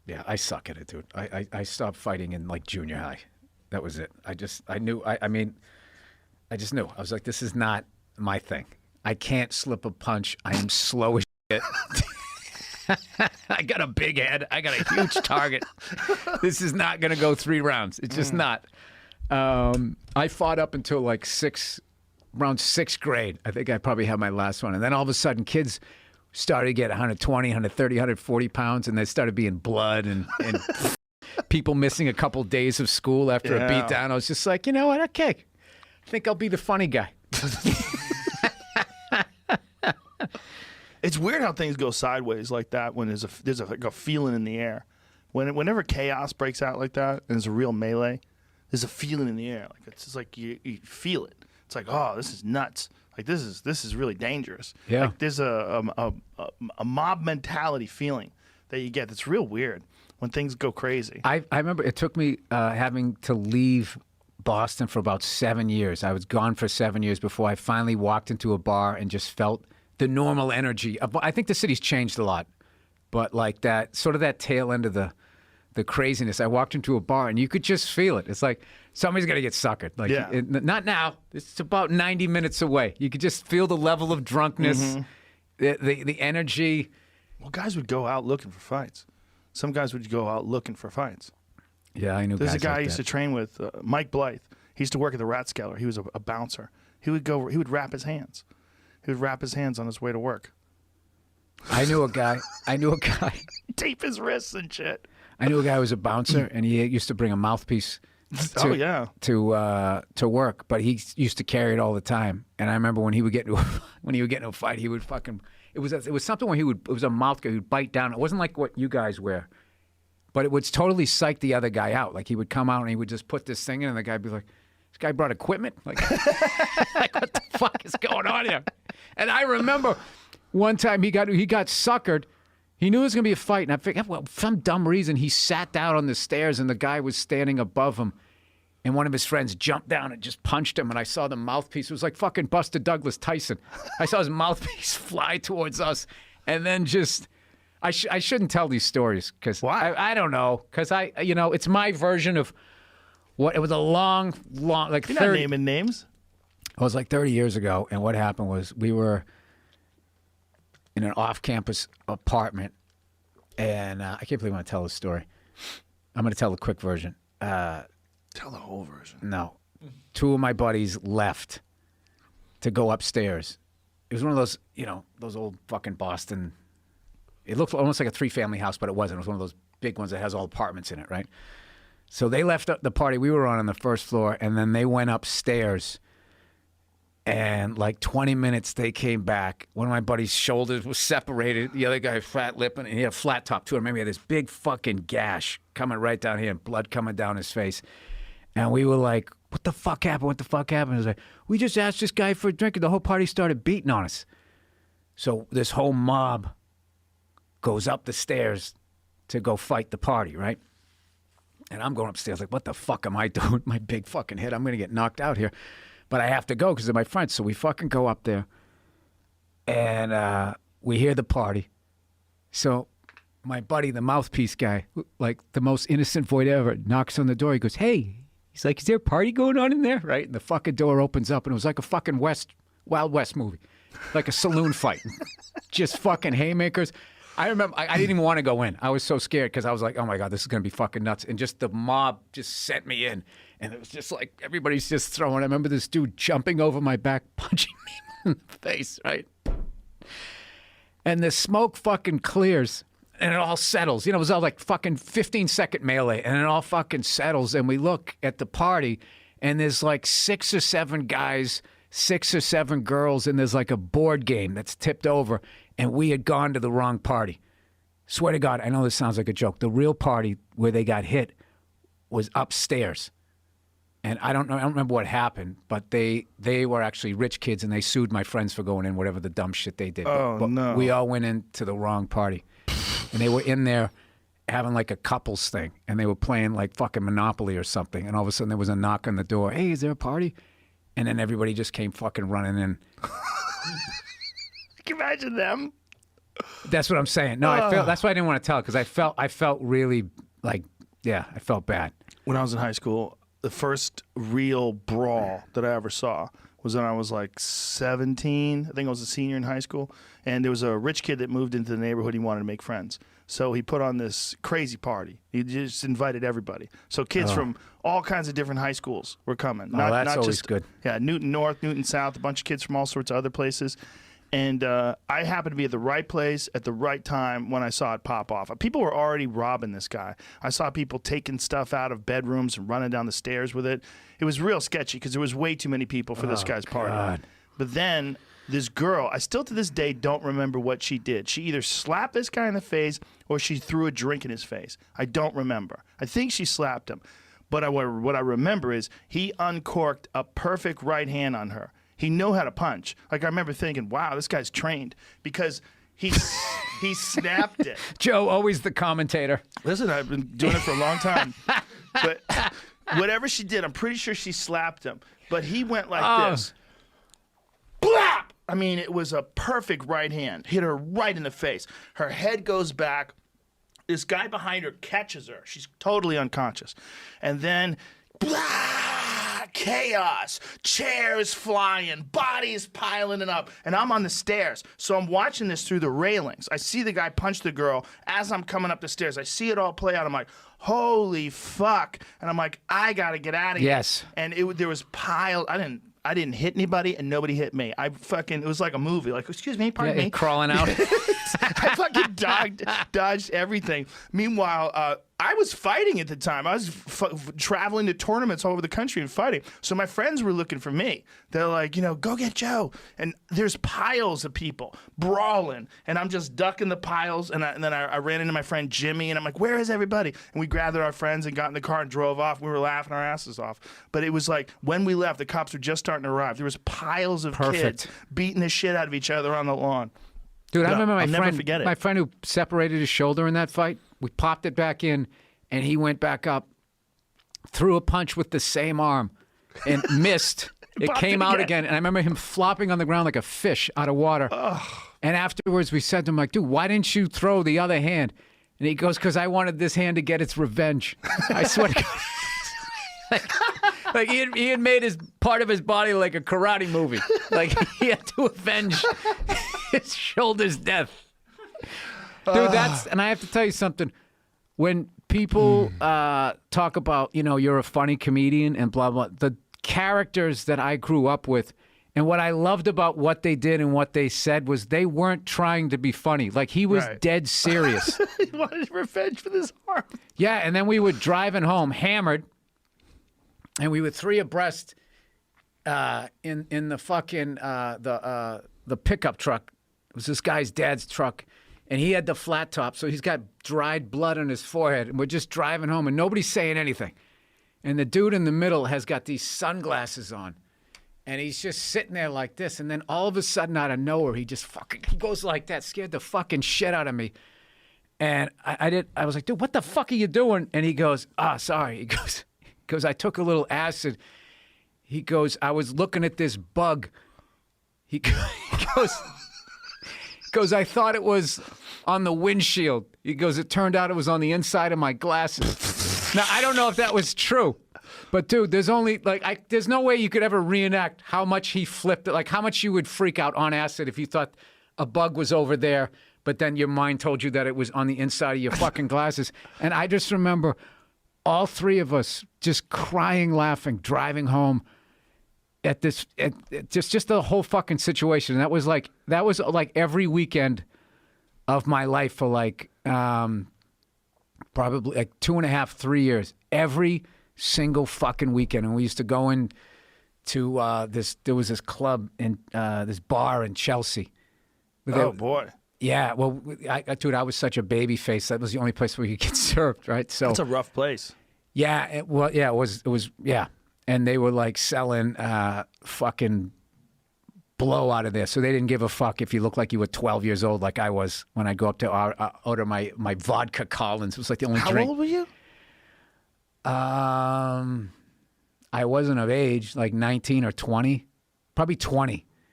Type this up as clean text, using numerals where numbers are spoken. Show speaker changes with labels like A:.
A: Yeah, I suck at it, dude. I stopped fighting in like junior high. That was it. I just knew. I was like, this is not my thing. I can't slip a punch. I am slow as shit. I got a big head. I got a huge target. This is not going to go 3 rounds. It's just not. I fought up until like around 6th grade. I think I probably had my last one. And then all of a sudden, kids started to get 120, 130, 140 pounds, and there started being blood and people missing a couple days of school after a beatdown. I was just like, you know what? Okay. I think I'll be the funny guy.
B: It's weird how things go sideways like that when there's like a feeling in the air. Whenever chaos breaks out like that and there's a real melee, there's a feeling in the air. Like it's just like you feel it. It's like, oh, this is nuts. Like this is really dangerous.
A: Yeah.
B: Like there's a mob mentality feeling that you get. That's real weird when things go crazy.
A: I remember it took me having to leave Boston for about 7 years. I was gone for 7 years before I finally walked into a bar and just felt the normal energy. I think the city's changed a lot, but like that sort of that tail end of the craziness. I walked into a bar and you could just feel it. It's like somebody's gonna get suckered. Like not now. It's about 90 minutes away. You could just feel the level of drunkenness, the energy.
B: Well, guys would go out looking for fights. Some guys would go out looking for fights.
A: Yeah, I knew.
B: There's
A: guys
B: a guy
A: like
B: I used to train with, Mike Blythe. He used to work at the Rathskeller. He was a bouncer. He would wrap his hands. He would wrap his hands on his way to work.
A: I knew a guy.
B: Tape his wrists and shit.
A: I knew a guy who was a bouncer, and he used to bring a mouthpiece to work, but he used to carry it all the time. And I remember when he would get into a fight, he would fucking. It was something where it was a mouth guy who'd bite down. It wasn't like what you guys wear, but it would totally psych the other guy out. Like he would come out and he would just put this thing in, and the guy'd be like, "This guy brought equipment? Like, like what the fuck is going on here?" And I remember one time he got suckered. He knew it was going to be a fight, and I figured, well, for some dumb reason, he sat down on the stairs, and the guy was standing above him, and one of his friends jumped down and just punched him, and I saw the mouthpiece. It was like fucking Buster Douglas Tyson. I saw his mouthpiece fly towards us, and then just, I shouldn't tell these stories, because I don't know, because it's my version of what, it was a long, like
B: You're not naming names.
A: It was like 30 years ago, and what happened was we were in an off-campus apartment, and I can't believe I'm going to tell this story. I'm going to tell the quick version.
B: Tell the whole version.
A: No. 2 of my buddies left to go upstairs. It was one of those, those old fucking Boston. It looked almost like a 3-family house, but it wasn't. It was one of those big ones that has all apartments in it, right? So they left the party we were on the first floor, and then they went upstairs. And like 20 minutes, they came back. One of my buddy's shoulders was separated. The other guy was flat lipping, and he had a flat top too. I remember he had this big fucking gash coming right down here, and blood coming down his face. And we were like, "What the fuck happened? What the fuck happened?" It was like, "We just asked this guy for a drink, and the whole party started beating on us." So this whole mob goes up the stairs to go fight the party, right? And I'm going upstairs like, "What the fuck am I doing with my big fucking head? I'm gonna get knocked out here." But I have to go because they're my friends. So we fucking go up there, and we hear the party. So my buddy, the mouthpiece guy, like the most innocent void ever, knocks on the door. He goes, "Hey." He's like, "Is there a party going on in there?" Right? And the fucking door opens up, and it was like a fucking Wild West movie. Like a saloon fight. Just fucking haymakers. I remember, I didn't even want to go in. I was so scared because I was like, oh my God, this is going to be fucking nuts. And just the mob just sent me in. And it was just like, everybody's just throwing. I remember this dude jumping over my back, punching me in the face, right? And the smoke fucking clears and it all settles. It was all like fucking 15-second melee and it all fucking settles. And we look at the party and there's like 6 or 7 guys, 6 or 7 girls, and there's like a board game that's tipped over. And we had gone to the wrong party. Swear to God, I know this sounds like a joke. The real party where they got hit was upstairs. And I don't remember what happened, but they were actually rich kids and they sued my friends for going in, whatever the dumb shit they did. But
B: no.
A: We all went into the wrong party. And they were in there having like a couples thing. And they were playing like fucking Monopoly or something. And all of a sudden there was a knock on the door. Hey, is there a party? And then everybody just came fucking running in.
B: Can you imagine them?
A: That's what I'm saying. No, I felt that's why I didn't want to tell because I felt really like I felt bad.
B: When I was in high school, the first real brawl that I ever saw was when I was like 17. I think I was a senior in high school, and there was a rich kid that moved into the neighborhood. He wanted to make friends, so he put on this crazy party. He just invited everybody. So kids from all kinds of different high schools were coming.
A: That's always
B: just
A: good.
B: Yeah, Newton North, Newton South, a bunch of kids from all sorts of other places. And I happened to be at the right place at the right time when I saw it pop off. People were already robbing this guy. I saw people taking stuff out of bedrooms and running down the stairs with it. It was real sketchy because there was way too many people for this guy's party.
A: God.
B: But then this girl, I still to this day don't remember what she did. She either slapped this guy in the face or she threw a drink in his face. I don't remember. I think she slapped him. But what I remember is he uncorked a perfect right hand on her. He knew how to punch. Like I remember thinking, wow, this guy's trained because he snapped it.
A: Joe, always the commentator.
B: Listen, I've been doing it for a long time. But whatever she did, I'm pretty sure she slapped him. But he went like this. Blap! I mean, it was a perfect right hand. Hit her right in the face. Her head goes back. This guy behind her catches her. She's totally unconscious. And then, blah! Chaos, chairs flying, bodies piling up, and I'm on the stairs. So I'm watching this through the railings. I see the guy punch the girl as I'm coming up the stairs. I see it all play out. I'm like, holy fuck. And I'm like, I got to get out of here.
A: Yes.
B: And there was piled. I didn't hit anybody, and nobody hit me. It was like a movie. Like, excuse me, pardon me.
A: Crawling out.
B: I fucking dodged everything. Meanwhile, I was fighting at the time. I was traveling to tournaments all over the country and fighting. So my friends were looking for me. They're like, go get Joe. And there's piles of people brawling, and I'm just ducking the piles. And then I ran into my friend Jimmy, and I'm like, where is everybody? And we gathered our friends and got in the car and drove off. We were laughing our asses off. But it was like when we left, the cops were just starting to arrive. There was piles of kids beating the shit out of each other on the lawn.
A: Dude, I remember
B: never forget it.
A: My friend who separated his shoulder in that fight. We popped it back in, and he went back up, threw a punch with the same arm, and missed. It came out again, and I remember him flopping on the ground like a fish out of water. And afterwards, we said to him, like, dude, why didn't you throw the other hand? And he goes, because I wanted this hand to get its revenge. I swear to God. Like he had made his part of his body like a karate movie. Like he had to avenge his shoulder's death. Dude, and I have to tell you something. When people talk about, you're a funny comedian and blah, blah, the characters that I grew up with and what I loved about what they did and what they said was they weren't trying to be funny. Like he was dead serious.
B: He wanted revenge for this arm.
A: Yeah, and then we were driving home hammered. And we were three abreast in the fucking the pickup truck. It was this guy's dad's truck, and he had the flat top, so he's got dried blood on his forehead. And we're just driving home, and nobody's saying anything. And the dude in the middle has got these sunglasses on, and he's just sitting there like this. And then all of a sudden, out of nowhere, he goes like that, scared the fucking shit out of me. And I was like, dude, what the fuck are you doing? And he goes, sorry. He goes, I took a little acid. He goes, I was looking at this bug. He goes, I thought it was on the windshield. He goes, it turned out it was on the inside of my glasses. Now, I don't know if that was true, but dude, there's no way you could ever reenact how much he flipped it, like how much you would freak out on acid if you thought a bug was over there, but then your mind told you that it was on the inside of your fucking glasses. And I just remember all three of us just crying, laughing, driving home at this, just the whole fucking situation. And that was like every weekend of my life for probably like 2.5, 3 years. Every single fucking weekend. And we used to go in to there was this club in this bar in Chelsea.
B: Oh boy.
A: Yeah, well, dude, I was such a baby face. That was the only place where you could get served, right? So
B: that's a rough place.
A: Yeah, it was, yeah. And they were like selling fucking blow out of there. So they didn't give a fuck if you looked like you were 12 years old, like I was when I go up to order my vodka Collins. It was like the only drink.
B: How old were you?
A: I wasn't of age, like 19 or 20, probably 20.